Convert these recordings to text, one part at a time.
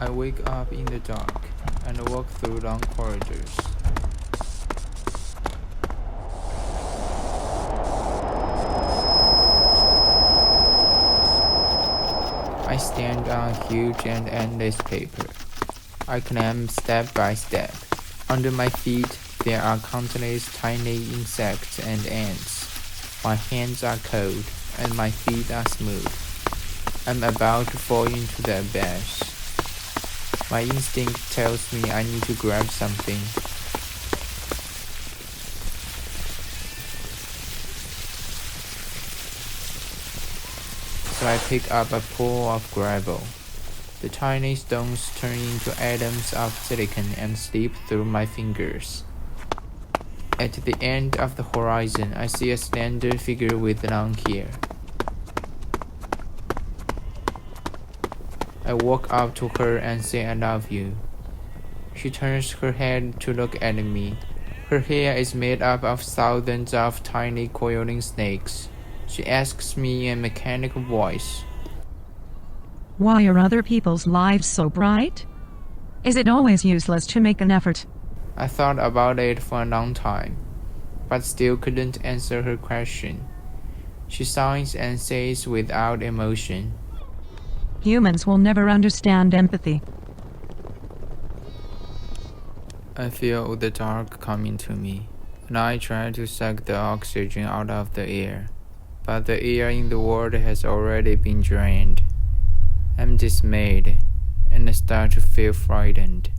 I wake up in the dark and walk through long corridors. I stand on huge and endless paper. I climb step by step. Under my feet, there are countless tiny insects and ants. My hands are cold and my feet are smooth. I'm about to fall into the abyss. My instinct tells me I need to grab something. So I pick up a pool of gravel. The tiny stones turn into atoms of silicon and slip through my fingers. At the end of the horizon, I see a slender figure with long hair. I walk up to her and say I love you. She turns her head to look at me. Her hair is made up of thousands of tiny coiling snakes. She asks me in a mechanical voice, "Why are other people's lives so bright? Is it always useless to make an effort?" I thought about it for a long time, but still couldn't answer her question. She sighs and says without emotion, "Humans will never understand empathy." I feel the dark coming to me, and I try to suck the oxygen out of the air, but the air in the world has already been drained. I'm dismayed, and I start to feel frightened.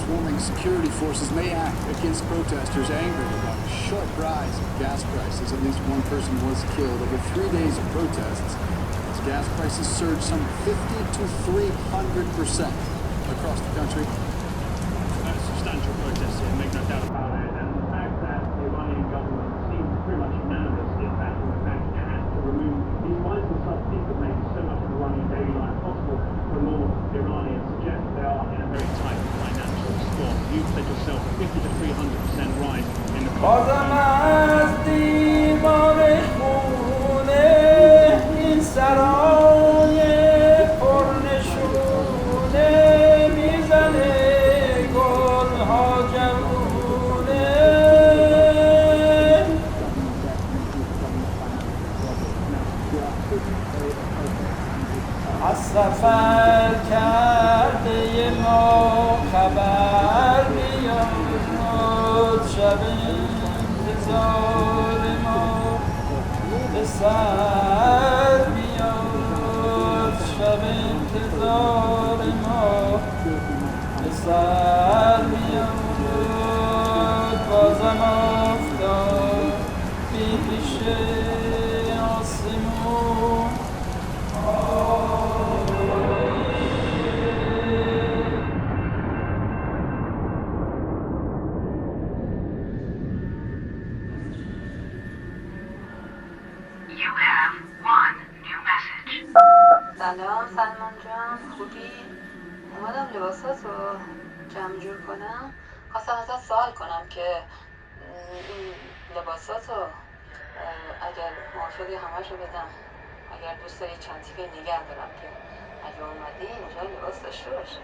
swarming security forces may act against protesters angered about a sharp rise in gas prices. At least one person was killed over 3 days of protests as gas prices surged some 50 to 300% across the country. Substantial protests here, make no doubt about it, and the fact that the Iranian government seems pretty much unanimous in that the fact it has to remove these finds themselves think that make so much of Iranian daily life possible for normal Iranians suggest they are in a very tight financial spot. You said yourself a 50 to 300% rise in the cost. از سفر کرده ما خبر بیاد شب انتظار ما به سر بیاد شب انتظار ما به سر بیاد بازم آفتاب بی پیش آسمون سلام سلمان جان، خوبی؟ اومدم لباساتو جمع جور کنم. خواستم ازت سوال کنم که این لباساتو اگر موافقی همشو بدم، اگر دوست داری چند تیکه نگه دارم که اگه اومدی اینجا لباس داشته باشی.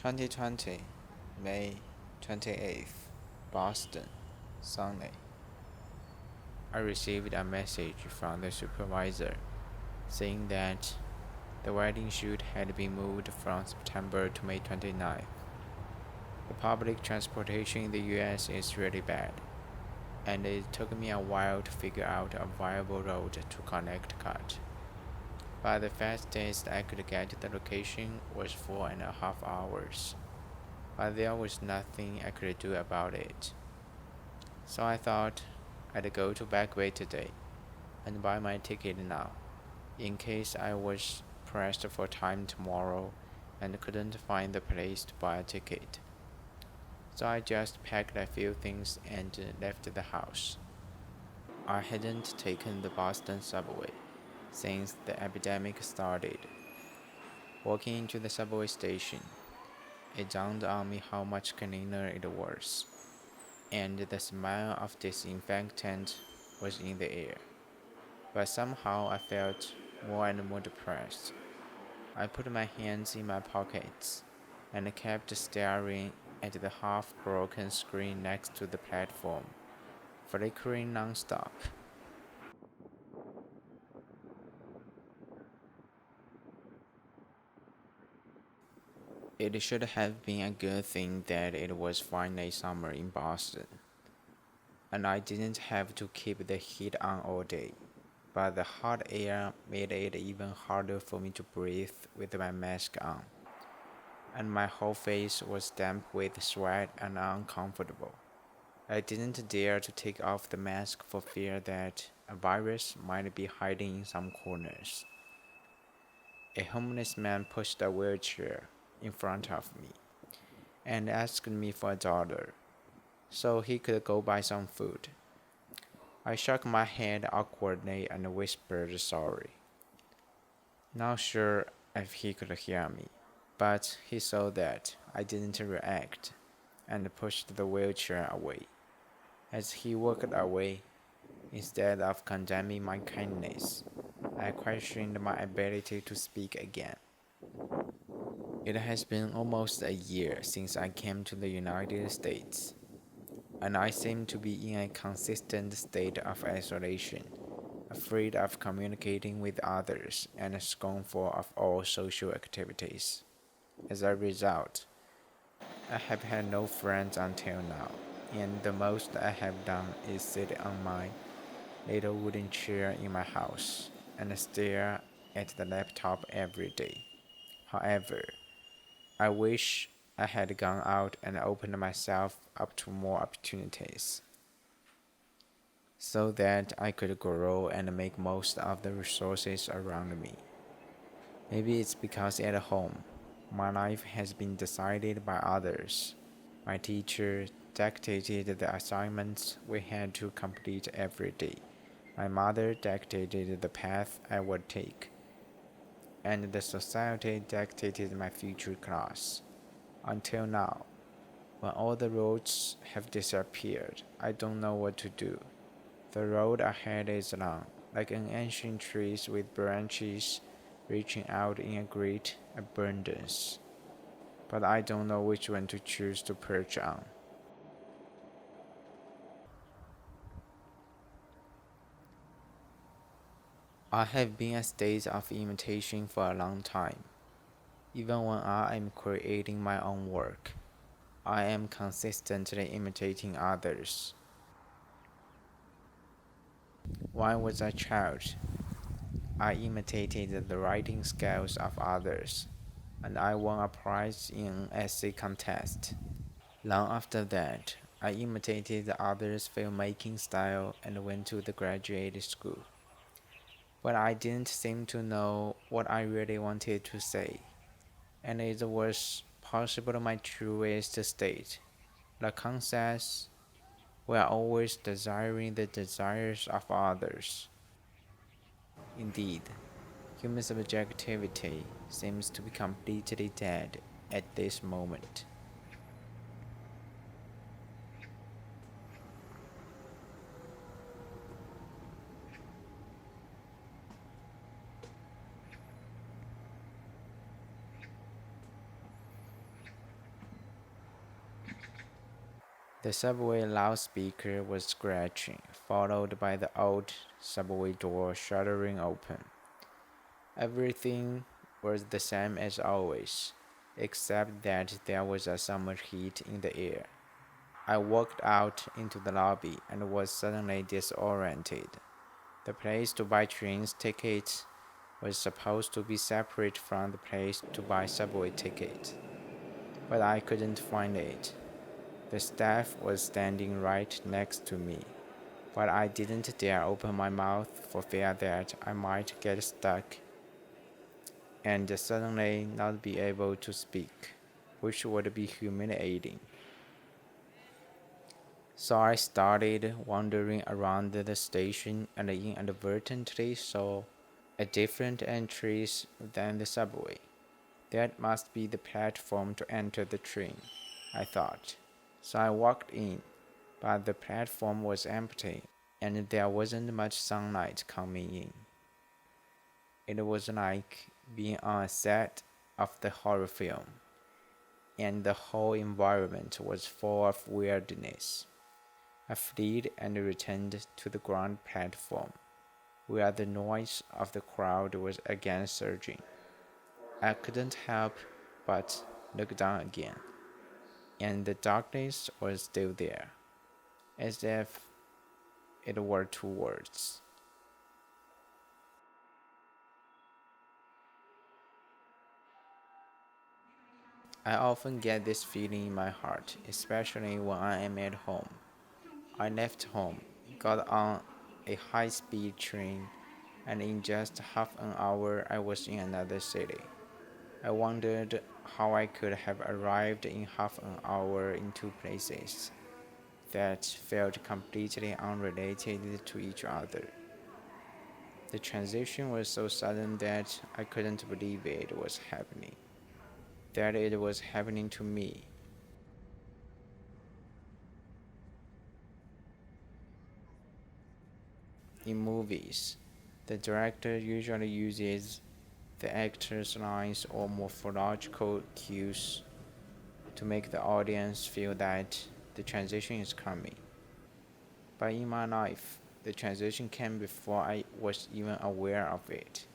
"2020, May 28th, Boston, Sunday. I received a message from the supervisor saying that the wedding shoot had been moved from September to May 29th. The public transportation in the US is really bad, and it took me a while to figure out a viable road to Connecticut. But the fastest I could get to the location was 4.5 hours, but there was nothing I could do about it. So I thought I'd go to Backway today and buy my ticket now, in case I was pressed for time tomorrow and couldn't find the place to buy a ticket. So I just packed a few things and left the house. I hadn't taken the Boston subway since the epidemic started. Walking into the subway station, it dawned on me how much cleaner it was, and the smell of disinfectant was in the air. But somehow I felt more and more depressed. I put my hands in my pockets and kept staring at the half-broken screen next to the platform. flickering non-stop. It should have been a good thing that it was finally summer in Boston, and I didn't have to keep the heat on all day. But the hot air made it even harder for me to breathe with my mask on, and my whole face was damp with sweat and uncomfortable. I didn't dare to take off the mask for fear that a virus might be hiding in some corners. A homeless man pushed a wheelchair in front of me and asked me for $1 so he could go buy some food. I shook my head awkwardly and whispered sorry. Not sure if he could hear me, but he saw that I didn't react and pushed the wheelchair away. As he walked away, instead of condemning my kindness, I questioned my ability to speak again. It has been almost a year since I came to the United States, and I seem to be in a consistent state of isolation, afraid of communicating with others and scornful of all social activities. As a result, I have had no friends until now, and the most I have done is sit on my little wooden chair in my house and stare at the laptop every day. However, I wish I had gone out and opened myself up to more opportunities so that I could grow and make most of the resources around me. Maybe it's because at home, my life has been decided by others. My teacher dictated the assignments we had to complete every day. My mother dictated the path I would take, and the society dictated my future class. Until now, when all the roads have disappeared, I don't know what to do. The road ahead is long, like an ancient tree with branches reaching out in a great abundance, but I don't know which one to choose to perch on. I have been a state of imitation for a long time. Even when I am creating my own work, I am consistently imitating others. When I was a child, I imitated the writing skills of others, and I won a prize in an essay contest. Long after that, I imitated others' filmmaking style and went to the graduate school. But I didn't seem to know what I really wanted to say, and it was possible my truest state. The concepts were always desiring the desires of others. Indeed, human subjectivity seems to be completely dead at this moment. The subway loudspeaker was scratching, followed by the old subway door shuttering open. Everything was the same as always, except that there was a summer heat in the air. I walked out into the lobby and was suddenly disoriented. The place to buy train tickets was supposed to be separate from the place to buy subway tickets, but I couldn't find it. The staff was standing right next to me, but I didn't dare open my mouth for fear that I might get stuck and suddenly not be able to speak, which would be humiliating. So I started wandering around the station and inadvertently saw a different entrance than the subway. That must be the platform to enter the train, I thought. So I walked in, but the platform was empty and there wasn't much sunlight coming in. It was like being on a set of the horror film, and the whole environment was full of weirdness. I fled and returned to the ground platform, where the noise of the crowd was again surging. I couldn't help but look down again, and the darkness was still there, as if it were two words. I often get this feeling in my heart, especially when I am at home. I left home, got on a high-speed train, and in just half an hour I was in another city. I wondered how I could have arrived in half an hour in two places that felt completely unrelated to each other. The transition was so sudden that I couldn't believe it was happening, that it was happening to me. In movies, the director usually uses the actor's lines or morphological cues to make the audience feel that the transition is coming. But in my life, the transition came before I was even aware of it,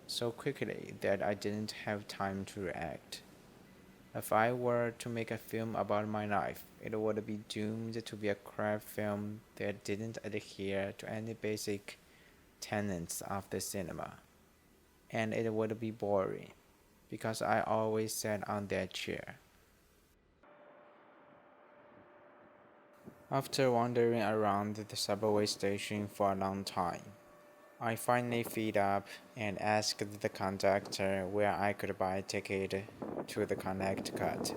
so quickly that I didn't have time to react. If I were to make a film about my life, it would be doomed to be a crap film that didn't adhere to any basic tenets of the cinema. And it would be boring, because I always sat on that chair. After wandering around the subway station for a long time, I finally fed up and asked the conductor where I could buy a ticket to the Connecticut.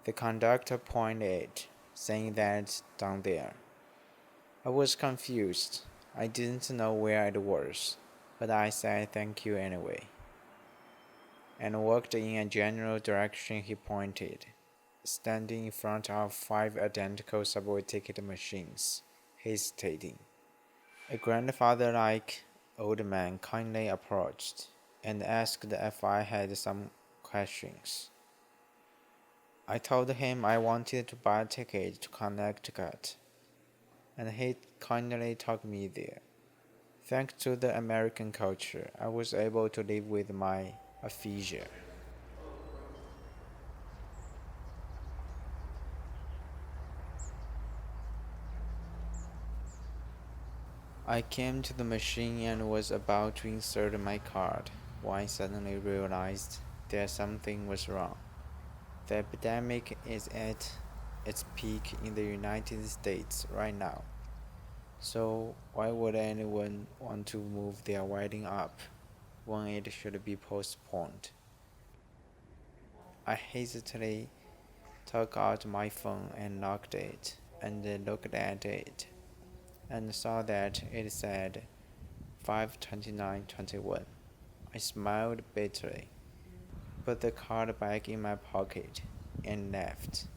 The conductor pointed, saying that down there. I was confused. I didn't know where it was, but I said thank you anyway, and walked in a general direction he pointed, standing in front of 5 identical subway ticket machines, hesitating. A grandfather-like old man kindly approached and asked if I had some questions. I told him I wanted to buy a ticket to Connecticut, and he kindly took me there. Thanks to the American culture, I was able to live with my aphasia. I came to the machine and was about to insert my card when I suddenly realized that something was wrong. The epidemic is at its peak in the United States right now. So why would anyone want to move their wedding up when it should be postponed? I hastily took out my phone and locked it and looked at it and saw that it said 5/29/21. I smiled bitterly, put the card back in my pocket, and left.